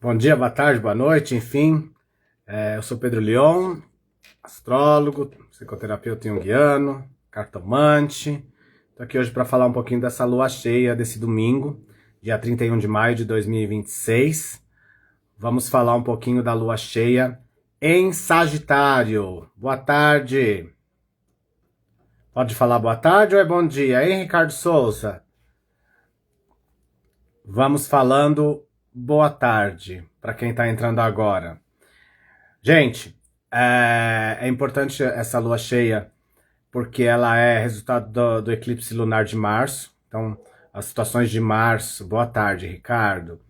Bom dia, boa tarde, boa noite, enfim. Eu sou Pedro Leon, astrólogo, psicoterapeuta junguiano, cartomante. Estou aqui hoje para falar um pouquinho dessa lua cheia desse domingo, dia 31 de maio de 2026. Vamos falar um pouquinho da lua cheia em Sagitário. Boa tarde. Pode falar boa tarde ou é bom dia, hein, Ricardo Souza? Vamos falando boa tarde para quem está entrando agora. Gente, é importante essa lua cheia porque ela é resultado do eclipse lunar de março. Então, as situações de março... Boa tarde, Ricardo.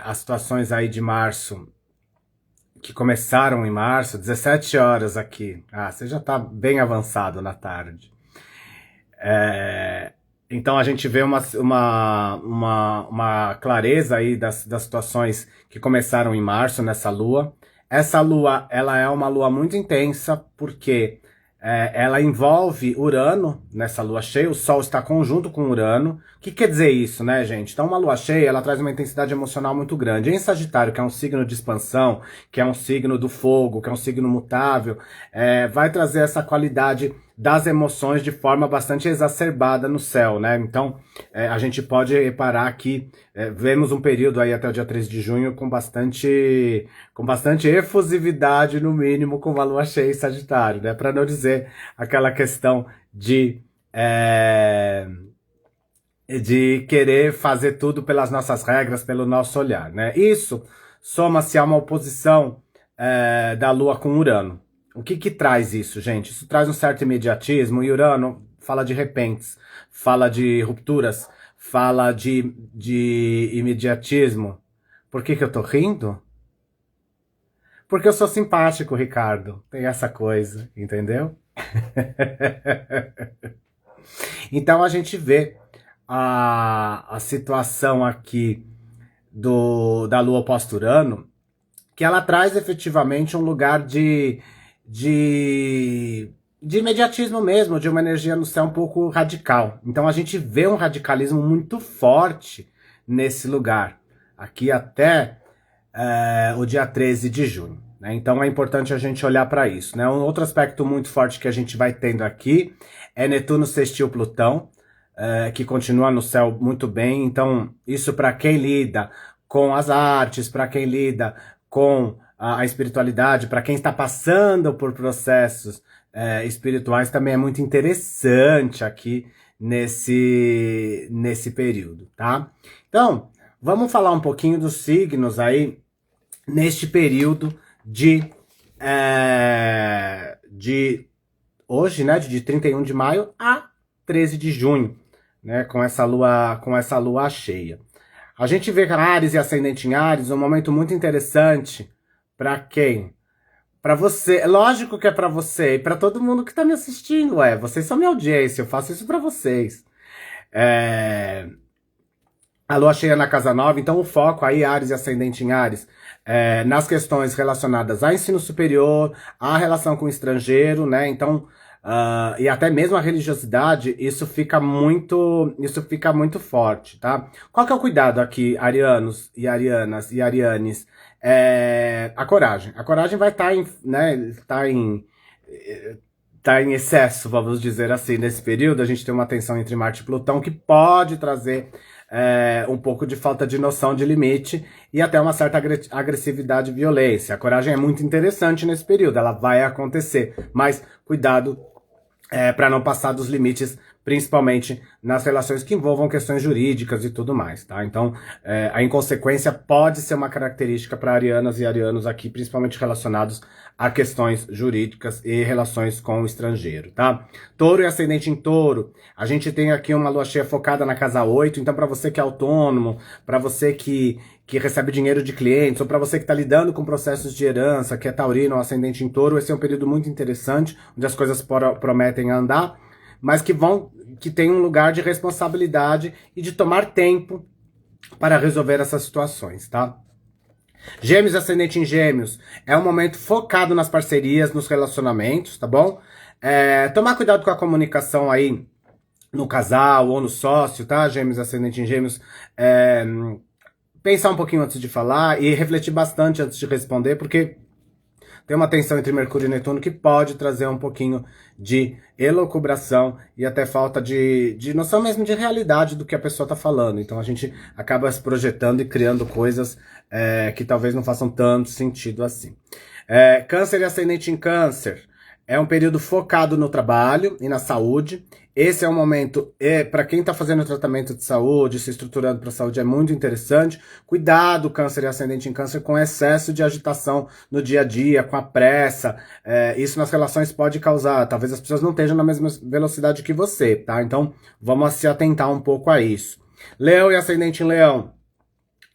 As situações aí de março, que começaram em março, 17 horas aqui. Você já está bem avançado na tarde. Então a gente vê uma clareza aí das situações que começaram em março nessa lua. Essa lua, ela é uma lua muito intensa, porque ela envolve Urano nessa lua cheia. O Sol está conjunto com Urano. O que quer dizer isso, né, gente? Então uma lua cheia, ela traz uma intensidade emocional muito grande. Em Sagitário, que é um signo de expansão, que é um signo do fogo, que é um signo mutável, vai trazer essa qualidade das emoções de forma bastante exacerbada no céu, né? Então, a gente pode reparar que vemos um período aí até o dia 13 de junho com bastante efusividade, no mínimo, com uma lua cheia em Sagitário, né? Para não dizer aquela questão de querer fazer tudo pelas nossas regras, pelo nosso olhar, né? Isso soma-se a uma oposição da Lua com Urano. O que traz isso, gente? Isso traz um certo imediatismo, e Urano fala de repentes, fala de rupturas, fala de imediatismo. Por que eu tô rindo? Porque eu sou simpático, Ricardo. Tem essa coisa, entendeu? Então a gente vê a situação aqui da Lua oposta Urano, que ela traz efetivamente um lugar de imediatismo mesmo, de uma energia no céu um pouco radical. Então a gente vê um radicalismo muito forte nesse lugar, aqui até o dia 13 de junho. Né? Então é importante a gente olhar para isso. Né? Um outro aspecto muito forte que a gente vai tendo aqui é Netuno sextil Plutão, que continua no céu muito bem. Então isso, para quem lida com as artes, para quem lida com a espiritualidade, para quem está passando por processos espirituais, também é muito interessante aqui nesse período, tá? Então, vamos falar um pouquinho dos signos aí neste período de hoje, né, de 31 de maio a 13 de junho, né, com essa lua cheia. A gente vê Áries e ascendente em Áries um momento muito interessante para quem? Para você. Lógico que é para você e para todo mundo que tá me assistindo, vocês são minha audiência, eu faço isso para vocês. A lua cheia na casa 9, então o foco aí, Áries e ascendente em Áries, nas questões relacionadas a ensino superior, a relação com o estrangeiro, né? Então, e até mesmo a religiosidade, isso fica muito forte, tá? Qual que é o cuidado aqui, arianos e arianas e arianes? A coragem. A coragem vai estar tá em excesso, vamos dizer assim, nesse período. A gente tem uma tensão entre Marte e Plutão que pode trazer um pouco de falta de noção de limite e até uma certa agressividade e violência. A coragem é muito interessante nesse período, ela vai acontecer, mas cuidado para não passar dos limites, principalmente nas relações que envolvam questões jurídicas e tudo mais, tá? Então, a inconsequência pode ser uma característica para arianas e arianos aqui, principalmente relacionados a questões jurídicas e relações com o estrangeiro, tá? Touro e ascendente em Touro, a gente tem aqui uma lua cheia focada na casa 8, então para você que é autônomo, para você que recebe dinheiro de clientes, ou para você que está lidando com processos de herança, que é taurino ou ascendente em Touro, esse é um período muito interessante, onde as coisas prometem andar, mas que tem um lugar de responsabilidade e de tomar tempo para resolver essas situações, tá? Gêmeos ascendente em Gêmeos é um momento focado nas parcerias, nos relacionamentos, tá bom? Tomar cuidado com a comunicação aí no casal ou no sócio, tá? Gêmeos, ascendente em gêmeos, pensar um pouquinho antes de falar e refletir bastante antes de responder, porque tem uma tensão entre Mercúrio e Netuno que pode trazer um pouquinho de elucubração e até falta de noção mesmo de realidade do que a pessoa está falando. Então a gente acaba se projetando e criando coisas que talvez não façam tanto sentido assim. Câncer e ascendente em Câncer. É um período focado no trabalho e na saúde. Esse é um momento, para quem está fazendo tratamento de saúde, se estruturando para a saúde, é muito interessante. Cuidado, Câncer e ascendente em Câncer, com excesso de agitação no dia a dia, com a pressa. Isso nas relações pode causar, talvez as pessoas não estejam na mesma velocidade que você, tá? Então, vamos se atentar um pouco a isso. Leão e ascendente em Leão.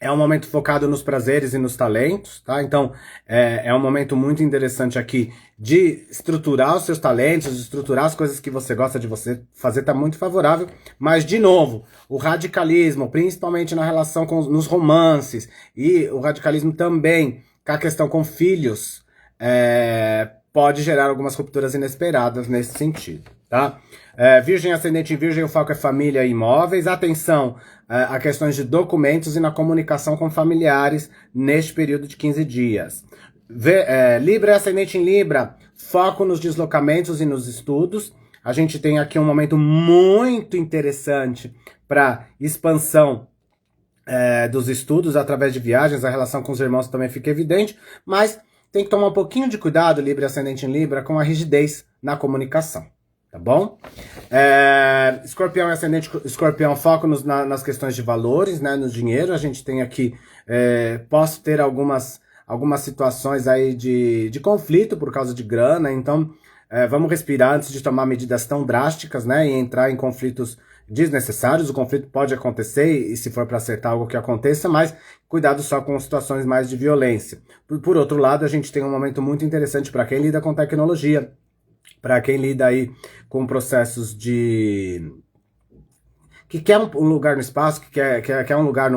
É um momento focado nos prazeres e nos talentos, tá? Então, é um momento muito interessante aqui de estruturar os seus talentos, de estruturar as coisas que você gosta de você fazer, tá muito favorável. Mas, de novo, o radicalismo, principalmente na relação nos romances, e o radicalismo também, com a questão com filhos, pode gerar algumas rupturas inesperadas nesse sentido, tá? Virgem, ascendente em Virgem, o foco é família e imóveis. Atenção a questões de documentos e na comunicação com familiares neste período de 15 dias. Libra e ascendente em Libra, foco nos deslocamentos e nos estudos. A gente tem aqui um momento muito interessante para expansão dos estudos através de viagens. A relação com os irmãos também fica evidente, mas tem que tomar um pouquinho de cuidado, Libra e ascendente em Libra, com a rigidez na comunicação. Tá bom? Escorpião e ascendente Escorpião, foco nas questões de valores, né, no dinheiro. A gente tem aqui, posso ter algumas situações aí de conflito por causa de grana, então vamos respirar antes de tomar medidas tão drásticas, né, e entrar em conflitos desnecessários. O conflito pode acontecer e se for para acertar algo que aconteça, mas cuidado só com situações mais de violência. Por outro lado, a gente tem um momento muito interessante para quem lida com tecnologia, para quem lida aí com processos que quer um lugar no espaço, que quer um lugar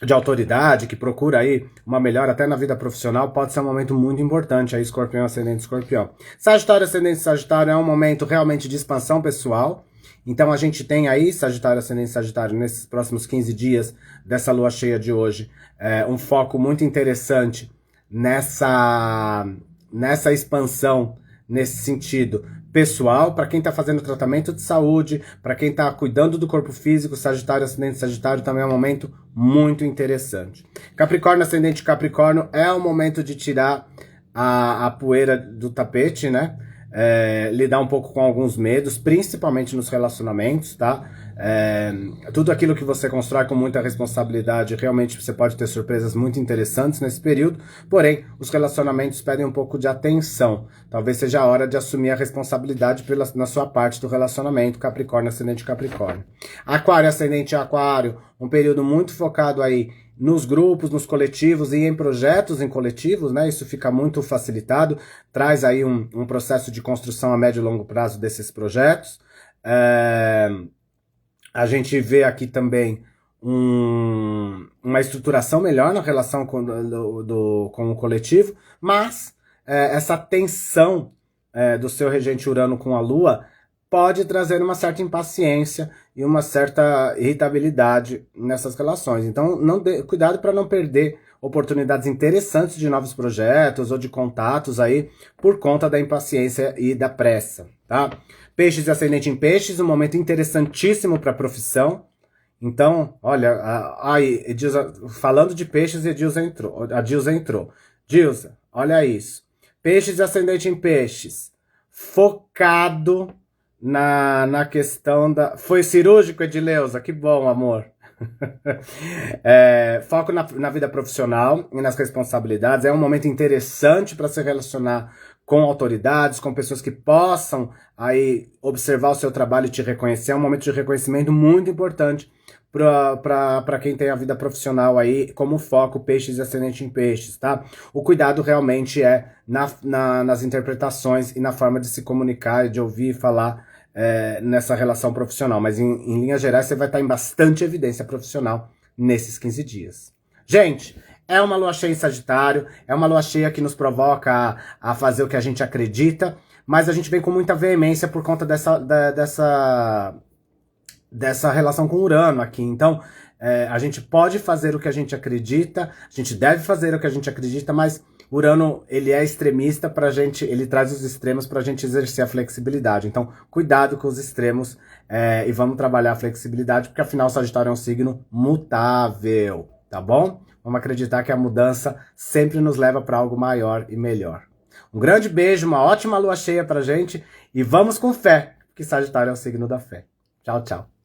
de autoridade, que procura aí uma melhora até na vida profissional, pode ser um momento muito importante aí, Escorpião, ascendente Escorpião. Sagitário, ascendente Sagitário, é um momento realmente de expansão pessoal. Então a gente tem aí, Sagitário, ascendente Sagitário, nesses próximos 15 dias dessa lua cheia de hoje, um foco muito interessante nessa expansão, nesse sentido pessoal, para quem está fazendo tratamento de saúde, para quem está cuidando do corpo físico. Sagitário, ascendente Sagitário, também é um momento muito interessante. Capricórnio, ascendente Capricórnio, é o momento de tirar a poeira do tapete, né? Lidar um pouco com alguns medos, principalmente nos relacionamentos, tá? Tudo aquilo que você constrói com muita responsabilidade, realmente você pode ter surpresas muito interessantes nesse período, porém, os relacionamentos pedem um pouco de atenção. Talvez seja a hora de assumir a responsabilidade na sua parte do relacionamento, Capricórnio, ascendente Capricórnio. Aquário, ascendente Aquário, um período muito focado aí nos grupos, nos coletivos e em projetos em coletivos, né? Isso fica muito facilitado, traz aí um processo de construção a médio e longo prazo desses projetos. A gente vê aqui também uma estruturação melhor na relação com o coletivo, mas essa tensão do seu regente Urano com a Lua pode trazer uma certa impaciência e uma certa irritabilidade nessas relações. Então, cuidado para não perder oportunidades interessantes de novos projetos ou de contatos aí por conta da impaciência e da pressa, tá? Peixes e ascendente em Peixes, um momento interessantíssimo para a profissão. Então, olha, falando de Peixes, a Dilza entrou. Dilza, olha isso. Peixes e ascendente em Peixes, focado na questão da... Foi cirúrgico, Edileuza? Que bom, amor. Foco na vida profissional e nas responsabilidades. É um momento interessante para se relacionar com autoridades, com pessoas que possam aí observar o seu trabalho e te reconhecer. É um momento de reconhecimento muito importante para quem tem a vida profissional aí como foco, Peixes e ascendente em Peixes, tá? O cuidado realmente é nas interpretações e na forma de se comunicar e de ouvir e falar nessa relação profissional, mas em linhas gerais você vai estar em bastante evidência profissional nesses 15 dias. Gente, é uma lua cheia em Sagitário, é uma lua cheia que nos provoca a fazer o que a gente acredita, mas a gente vem com muita veemência por conta dessa relação com Urano aqui. Então, a gente pode fazer o que a gente acredita, a gente deve fazer o que a gente acredita, mas Urano, ele é extremista pra gente, ele traz os extremos pra gente exercer a flexibilidade. Então, cuidado com os extremos e vamos trabalhar a flexibilidade, porque afinal o Sagitário é um signo mutável, tá bom? Vamos acreditar que a mudança sempre nos leva para algo maior e melhor. Um grande beijo, uma ótima lua cheia pra gente e vamos com fé, que Sagitário é o signo da fé. Tchau, tchau.